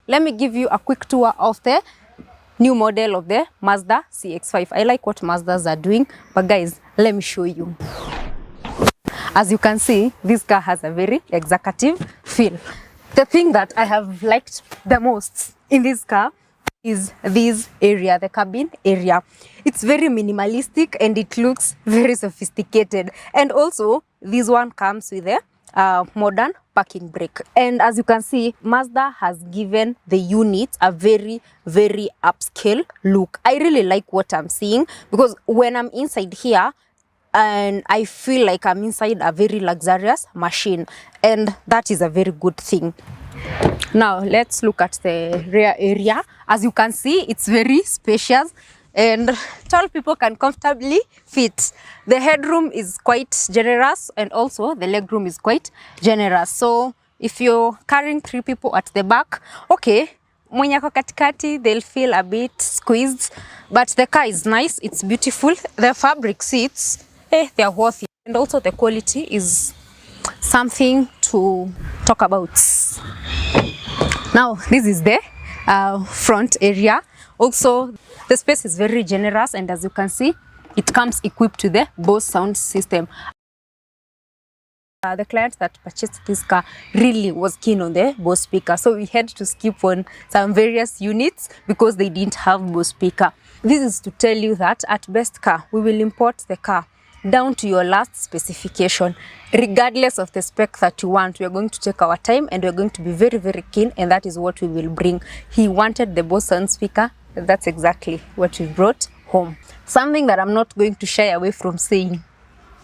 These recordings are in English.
let me give you a quick tour of the new model of the Mazda CX-5. I like what Mazdas are doing, but guys, let me show you. As you can see, this car has a very executive feel. The thing that I have liked the most in this car is this area, the cabin area. It's very minimalistic and it looks very sophisticated. And also, this one comes with a modern parking brake. And as you can see, Mazda has given the unit a very, very upscale look. I really like what I'm seeing because when I'm inside here, and I feel like I'm inside a very luxurious machine, and that is a very good thing. Now let's look at the rear area. As you can see, it's very spacious and tall people can comfortably fit. The headroom is quite generous and also the legroom is quite generous. So if you're carrying 3 people at the back, okay, mwenye ako katikati, they'll feel a bit squeezed, but the car is nice, it's beautiful. The fabric seats, they're worthy, and also the quality is something to talk about. Now this is the front area. Also the space is very generous, and as you can see, it comes equipped with the Bose sound system. The client that purchased this car really was keen on the Bose speaker, so we had to skip on some various units because they didn't have Bose speaker. This is to tell you that at Best Car, we will import the car down to your last specification. Regardless of the spec that you want, we are going to take our time and we're going to be very, very keen, and that is what we will bring. He wanted the Bose sound speaker, and that's exactly what we brought home. Something that I'm not going to shy away from saying,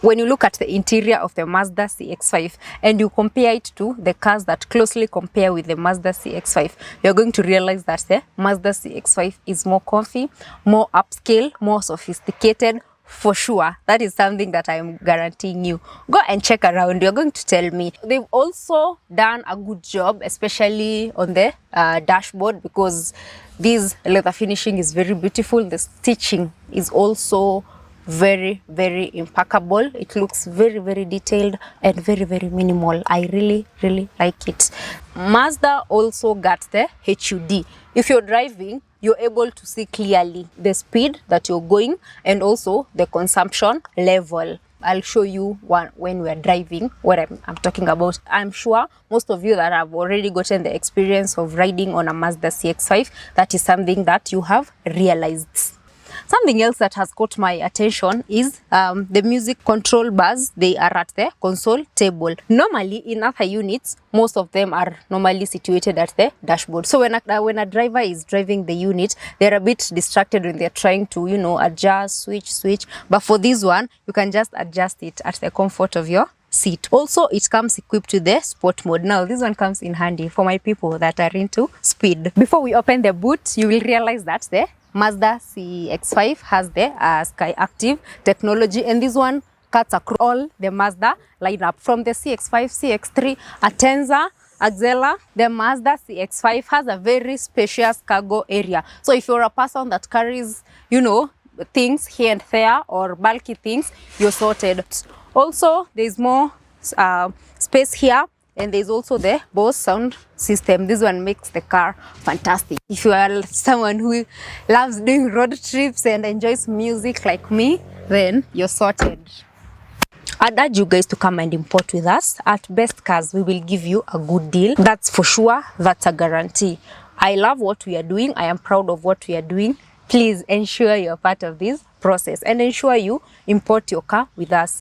when you look at the interior of the Mazda CX-5 and you compare it to the cars that closely compare with the Mazda CX-5, you're going to realize that the Mazda CX-5 is more comfy, more upscale, more sophisticated. For sure, that is something that I'm guaranteeing you. Go and check around, you're going to tell me. They've also done a good job, especially on the dashboard, because this leather finishing is very beautiful. The stitching is also very, very impeccable. It looks very, very detailed and very, very minimal. I really, really like it. Mazda also got the HUD. If you're driving, you're able to see clearly the speed that you're going and also the consumption level. I'll show you when we're driving what I'm talking about. I'm sure most of you that have already gotten the experience of riding on a Mazda CX-5, that is something that you have realized. Something else that has caught my attention is the music control bars. They are at the console table. Normally in other units, most of them are normally situated at the dashboard. So when a driver is driving the unit, they're a bit distracted when they're trying to, adjust, switch. But for this one, you can just adjust it at the comfort of your seat. Also, it comes equipped with the sport mode. Now, this one comes in handy for my people that are into speed. Before we open the boot, you will realize that the Mazda CX-5 has the Sky Active technology, and this one cuts across all the Mazda lineup from the CX-5, CX-3, Atenza, Axela. The Mazda CX-5 has a very spacious cargo area. So if you're a person that carries, things here and there or bulky things, you're sorted. Also, there's more space here. And there's also the Bose sound system. This one makes the car fantastic. If you are someone who loves doing road trips and enjoys music like me, then you're sorted. I'd urge you guys to come and import with us. At Best Cars, we will give you a good deal. That's for sure. That's a guarantee. I love what we are doing. I am proud of what we are doing. Please ensure you're part of this process and ensure you import your car with us.